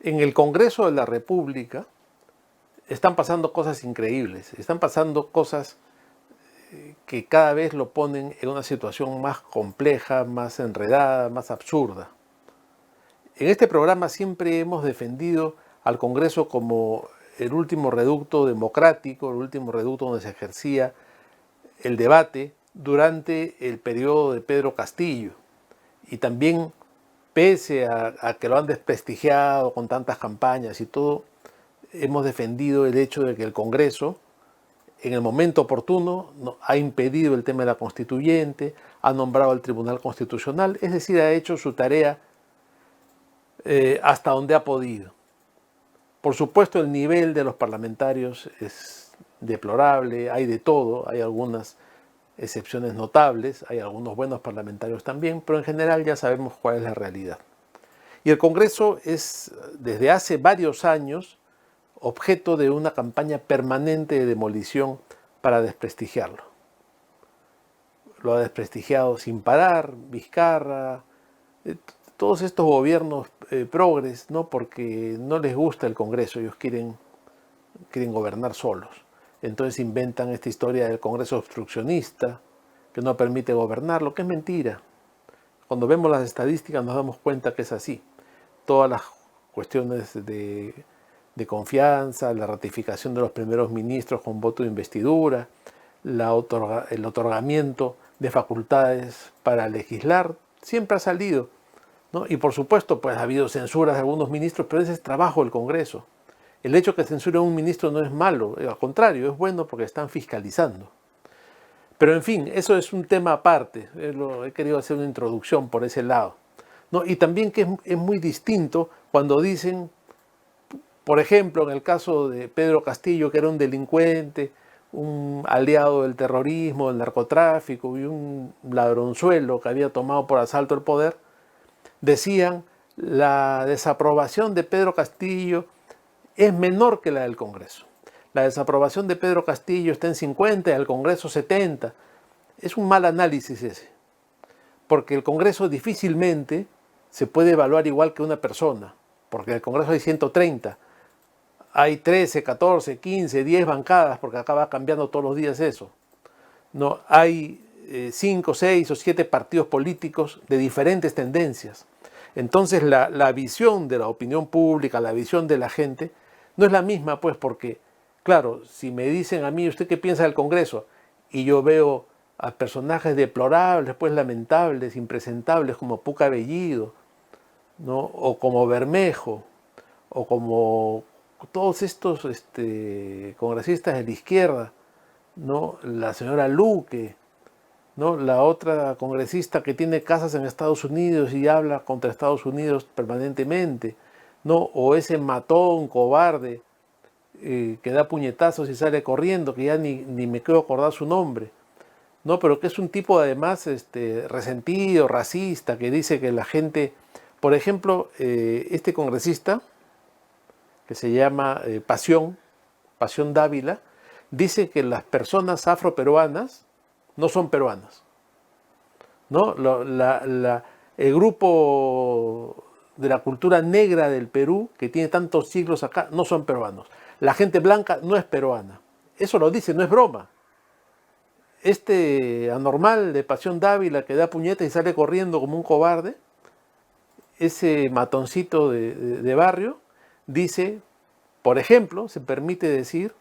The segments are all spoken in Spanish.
En el Congreso de la República están pasando cosas increíbles, están pasando cosas que cada vez lo ponen en una situación más compleja, más enredada, más absurda. En este programa siempre hemos defendido al Congreso como el último reducto democrático, el último reducto donde se ejercía el debate durante el periodo de Pedro Castillo. Y también, pese a que lo han desprestigiado con tantas campañas y todo, hemos defendido el hecho de que el Congreso, en el momento oportuno, ha impedido el tema de la constituyente, ha nombrado al Tribunal Constitucional, es decir, ha hecho su tarea hasta donde ha podido. Por supuesto, el nivel de los parlamentarios es deplorable, hay de todo, hay algunas excepciones notables, hay algunos buenos parlamentarios también, pero en general ya sabemos cuál es la realidad. Y el Congreso es, desde hace varios años, objeto de una campaña permanente de demolición para desprestigiarlo. Lo ha desprestigiado sin parar, Vizcarra, todos estos gobiernos progres, ¿no? Porque no les gusta el Congreso, ellos quieren gobernar solos. Entonces inventan esta historia del Congreso obstruccionista, que no permite gobernar, lo que es mentira. Cuando vemos las estadísticas nos damos cuenta que es así. Todas las cuestiones de confianza, la ratificación de los primeros ministros con voto de investidura, el otorgamiento de facultades para legislar, siempre ha salido, ¿no? Y por supuesto, pues ha habido censuras de algunos ministros, pero ese es trabajo del Congreso. El hecho que censuren a un ministro no es malo, al contrario, es bueno porque están fiscalizando. Pero en fin, eso es un tema aparte, he querido hacer una introducción por ese lado, ¿no? Y también que es muy distinto cuando dicen, por ejemplo, en el caso de Pedro Castillo, que era un delincuente, un aliado del terrorismo, del narcotráfico y un ladronzuelo que había tomado por asalto el poder, decían la desaprobación de Pedro Castillo es menor que la del Congreso. La desaprobación de Pedro Castillo está en 50 y el Congreso 70. Es un mal análisis ese, porque el Congreso difícilmente se puede evaluar igual que una persona, porque en el Congreso hay 130, hay 13, 14, 15, 10 bancadas, porque acá va cambiando todos los días eso. No, hay 5, 6 o 7 partidos políticos de diferentes tendencias. Entonces la visión de la opinión pública, la visión de la gente, no es la misma, pues, porque, claro, si me dicen a mí, ¿usted qué piensa del Congreso? Y yo veo a personajes deplorables, pues lamentables, impresentables, como Puca Bellido, ¿no? O como Bermejo, o como todos estos congresistas de la izquierda, ¿no? La señora Luque, ¿no? La otra congresista que tiene casas en Estados Unidos y habla contra Estados Unidos permanentemente, ¿no? O ese matón, cobarde, que da puñetazos y sale corriendo, que ya ni me quiero acordar su nombre, ¿no? Pero que es un tipo además resentido, racista, que dice que la gente, por ejemplo, este congresista, que se llama Pasión Dávila, dice que las personas afroperuanas no son peruanas, ¿no? El grupo de la cultura negra del Perú, que tiene tantos siglos acá, no son peruanos. La gente blanca no es peruana. Eso lo dice, no es broma. Este anormal de Pasión Dávila que da puñetas y sale corriendo como un cobarde, ese matoncito de barrio, dice, por ejemplo, se permite decir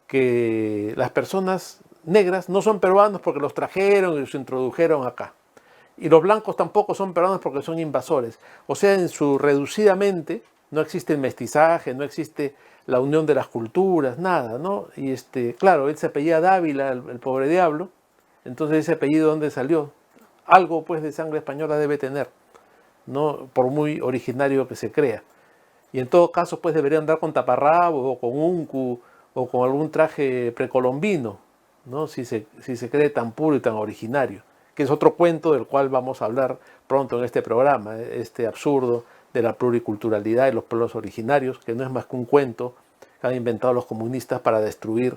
que las personas negras no son peruanos porque los trajeron y los introdujeron acá. Y los blancos tampoco son peruanos porque son invasores. O sea, en su reducidamente no existe el mestizaje, no existe la unión de las culturas, nada, ¿no? Y claro, él se apellida Dávila, el pobre diablo. Entonces ese apellido, ¿dónde salió? Algo pues de sangre española debe tener, ¿no? Por muy originario que se crea. Y en todo caso pues debería andar con taparrabos o con uncu o con algún traje precolombino, ¿no? Si se cree tan puro y tan originario, que es otro cuento del cual vamos a hablar pronto en este programa, este absurdo de la pluriculturalidad y los pueblos originarios, que no es más que un cuento que han inventado los comunistas para destruir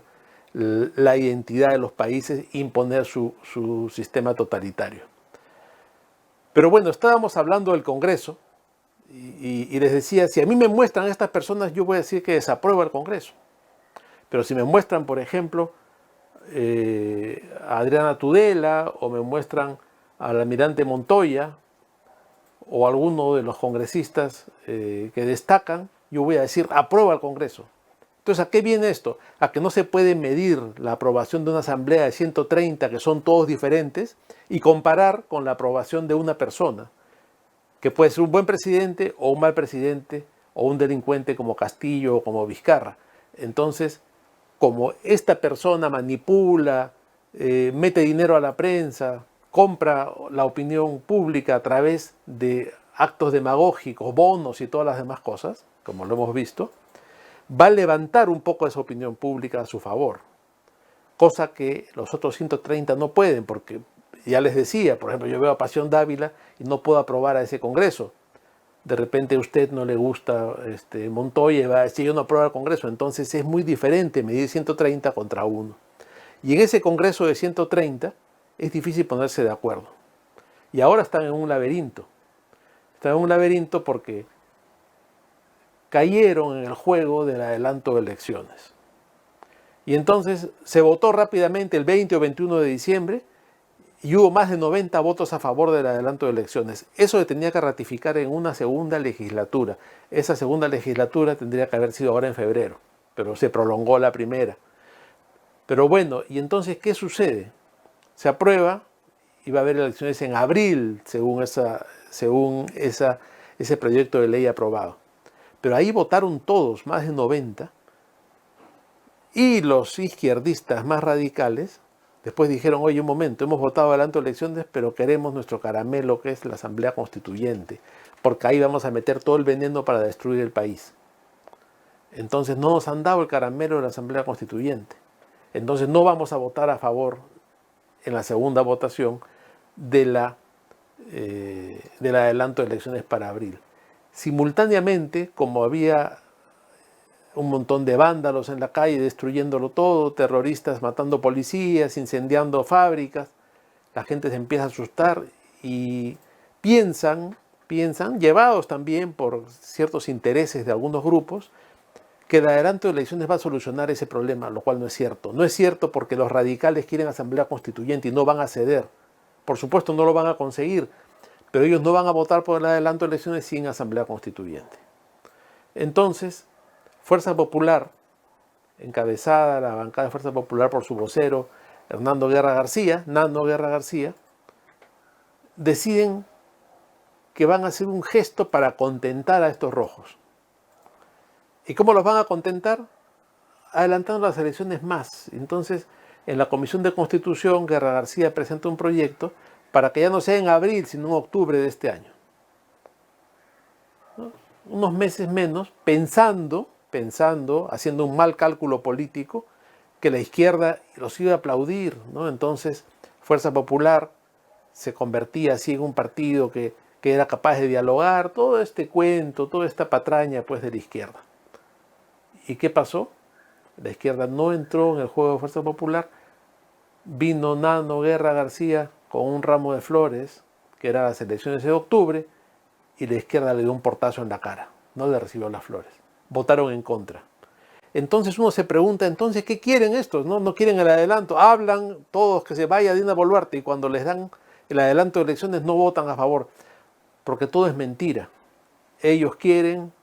la identidad de los países e imponer su sistema totalitario. Pero bueno, estábamos hablando del Congreso Y les decía, si a mí me muestran a estas personas, yo voy a decir que desapruebo el Congreso. Pero si me muestran, por ejemplo, a Adriana Tudela, o me muestran al almirante Montoya, o alguno de los congresistas que destacan, yo voy a decir, aprueba el Congreso. Entonces, ¿a qué viene esto? A que no se puede medir la aprobación de una asamblea de 130, que son todos diferentes, y comparar con la aprobación de una persona, que puede ser un buen presidente o un mal presidente, o un delincuente como Castillo o como Vizcarra. Entonces, como esta persona manipula, mete dinero a la prensa, compra la opinión pública a través de actos demagógicos, bonos y todas las demás cosas, como lo hemos visto, va a levantar un poco esa opinión pública a su favor, cosa que los otros 130 no pueden, porque ya les decía, por ejemplo, yo veo a Pasión Dávila y no puedo aprobar a ese Congreso. De repente a usted no le gusta Montoya y va a decir yo no apruebo el Congreso, entonces es muy diferente medir 130 contra 1. Y en ese Congreso de 130 es difícil ponerse de acuerdo. Y ahora están en un laberinto. Están en un laberinto porque cayeron en el juego del adelanto de elecciones. Y entonces se votó rápidamente el 20 o 21 de diciembre y hubo más de 90 votos a favor del adelanto de elecciones. Eso se tenía que ratificar en una segunda legislatura. Esa segunda legislatura tendría que haber sido ahora en febrero, pero se prolongó la primera. Pero bueno, ¿y entonces qué sucede? Se aprueba y va a haber elecciones en abril, según ese proyecto de ley aprobado. Pero ahí votaron todos, más de 90, y los izquierdistas más radicales después dijeron, oye, un momento, hemos votado adelanto de elecciones, pero queremos nuestro caramelo, que es la Asamblea Constituyente, porque ahí vamos a meter todo el veneno para destruir el país. Entonces no nos han dado el caramelo de la Asamblea Constituyente. Entonces no vamos a votar a favor en la segunda votación del adelanto de elecciones para abril. Simultáneamente, como había un montón de vándalos en la calle destruyéndolo todo, terroristas matando policías, incendiando fábricas, la gente se empieza a asustar y piensan, llevados también por ciertos intereses de algunos grupos, que el adelanto de elecciones va a solucionar ese problema, lo cual no es cierto. No es cierto porque los radicales quieren asamblea constituyente y no van a ceder. Por supuesto no lo van a conseguir, pero ellos no van a votar por el adelanto de elecciones sin asamblea constituyente. Entonces, Fuerza Popular, encabezada la bancada de Fuerza Popular por su vocero, Nando Guerra García, deciden que van a hacer un gesto para contentar a estos rojos. ¿Y cómo los van a contentar? Adelantando las elecciones más. Entonces, en la Comisión de Constitución, Guerra García presenta un proyecto para que ya no sea en abril, sino en octubre de este año. ¿No? Unos meses menos, pensando, haciendo un mal cálculo político, que la izquierda los iba a aplaudir, ¿no? Entonces, Fuerza Popular se convertía así en un partido que era capaz de dialogar, todo este cuento, toda esta patraña pues de la izquierda. ¿Y qué pasó? La izquierda no entró en el juego de Fuerza Popular, vino Nando Guerra García con un ramo de flores, que eran las elecciones de octubre, y la izquierda le dio un portazo en la cara, no le recibió las flores. Votaron en contra. Entonces uno se pregunta, entonces, ¿qué quieren estos? No quieren el adelanto. Hablan todos que se vaya Dina Boluarte y cuando les dan el adelanto de elecciones no votan a favor, porque todo es mentira. Ellos quieren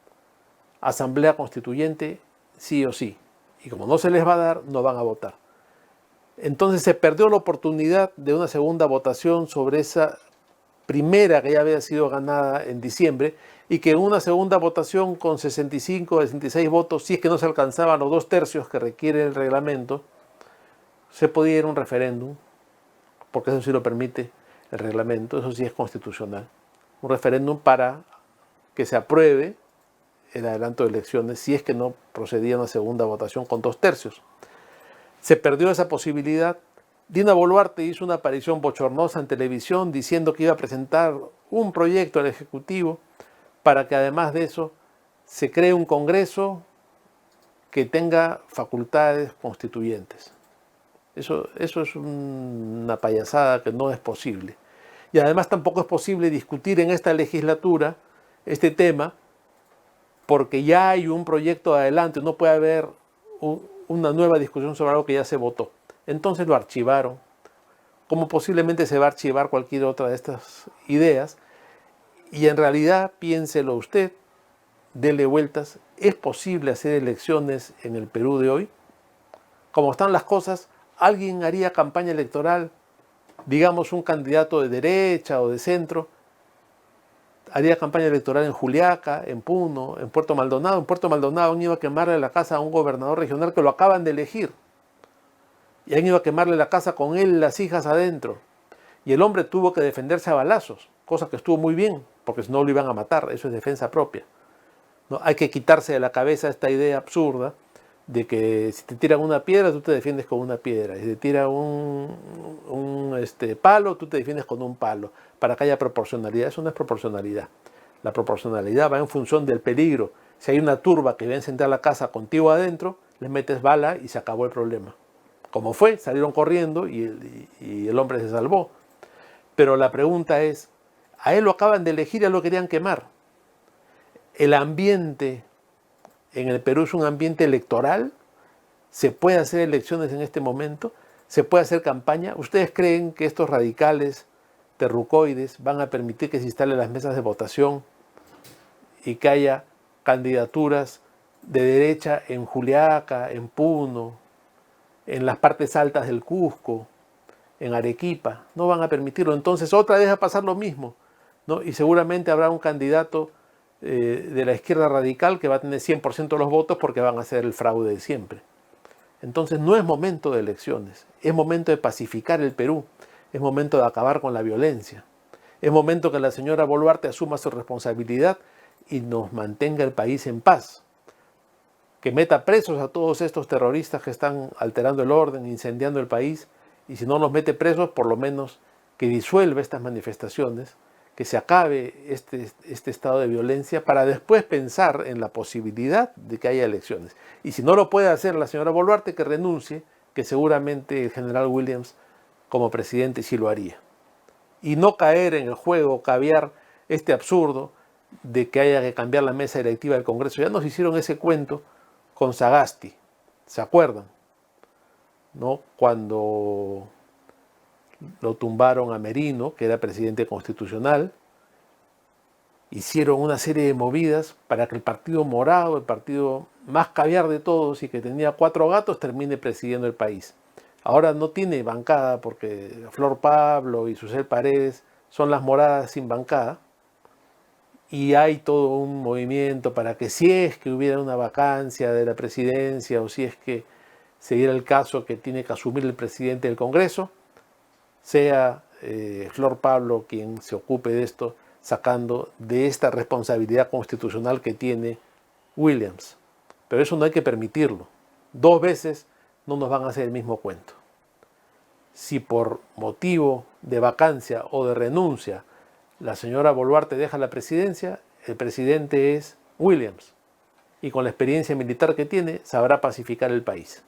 asamblea constituyente sí o sí. Y como no se les va a dar, no van a votar. Entonces se perdió la oportunidad de una segunda votación sobre esa primera que ya había sido ganada en diciembre, y que en una segunda votación con 65 o 66 votos, si es que no se alcanzaban los 2/3 que requiere el reglamento, se podía ir a un referéndum, porque eso sí lo permite el reglamento, eso sí es constitucional. Un referéndum para que se apruebe el adelanto de elecciones, si es que no procedía a una segunda votación con 2/3. Se perdió esa posibilidad. Dina Boluarte hizo una aparición bochornosa en televisión diciendo que iba a presentar un proyecto al Ejecutivo para que además de eso se cree un Congreso que tenga facultades constituyentes. Eso es una payasada que no es posible. Y además tampoco es posible discutir en esta legislatura este tema porque ya hay un proyecto adelante, no puede haber una nueva discusión sobre algo que ya se votó. Entonces lo archivaron, como posiblemente se va a archivar cualquier otra de estas ideas, y en realidad, piénselo usted, dele vueltas, ¿es posible hacer elecciones en el Perú de hoy? Como están las cosas, ¿alguien haría campaña electoral, digamos un candidato de derecha o de centro, haría campaña electoral en Juliaca, en Puno, en Puerto Maldonado? En Puerto Maldonado han ido a quemarle la casa a un gobernador regional que lo acaban de elegir. Y han ido a quemarle la casa con él y las hijas adentro. Y el hombre tuvo que defenderse a balazos, cosa que estuvo muy bien, porque si no lo iban a matar, eso es defensa propia. ¿No? Hay que quitarse de la cabeza esta idea absurda de que si te tiran una piedra, tú te defiendes con una piedra. Si te tiran un palo, tú te defiendes con un palo. Para que haya proporcionalidad. Eso no es proporcionalidad. La proporcionalidad va en función del peligro. Si hay una turba que va a encender la casa contigo adentro, les metes bala y se acabó el problema. Como fue, salieron corriendo y el hombre se salvó. Pero la pregunta es, a él lo acaban de elegir y a él lo querían quemar. El ambiente en el Perú es un ambiente electoral. ¿Se puede hacer elecciones en este momento? ¿Se puede hacer campaña? ¿Ustedes creen que estos radicales terrucoides van a permitir que se instalen las mesas de votación y que haya candidaturas de derecha en Juliaca, en Puno, en las partes altas del Cusco, en Arequipa? No van a permitirlo. Entonces otra vez va a pasar lo mismo, ¿no? Y seguramente habrá un candidato de la izquierda radical que va a tener 100% de los votos porque van a hacer el fraude de siempre. Entonces no es momento de elecciones, es momento de pacificar el Perú, es momento de acabar con la violencia, es momento que la señora Boluarte asuma su responsabilidad y nos mantenga el país en paz, que meta presos a todos estos terroristas que están alterando el orden, incendiando el país, y si no los mete presos, por lo menos que disuelva estas manifestaciones, que se acabe este estado de violencia para después pensar en la posibilidad de que haya elecciones. Y si no lo puede hacer la señora Boluarte, que renuncie, que seguramente el general Williams como presidente sí lo haría. Y no caer en el juego, caviar este absurdo de que haya que cambiar la mesa directiva del Congreso. Ya nos hicieron ese cuento con Sagasti, ¿se acuerdan? ¿No? Cuando lo tumbaron a Merino, que era presidente constitucional, hicieron una serie de movidas para que el partido morado, el partido más caviar de todos y que tenía 4 gatos, termine presidiendo el país. Ahora no tiene bancada porque Flor Pablo y Susel Paredes son las moradas sin bancada, y hay todo un movimiento para que si es que hubiera una vacancia de la presidencia o si es que se diera el caso que tiene que asumir el presidente del Congreso, sea Flor Pablo quien se ocupe de esto, sacando de esta responsabilidad constitucional que tiene Williams. Pero eso no hay que permitirlo. 2 veces no nos van a hacer el mismo cuento. Si por motivo de vacancia o de renuncia la señora Boluarte deja la presidencia, el presidente es Williams. Y con la experiencia militar que tiene, sabrá pacificar el país.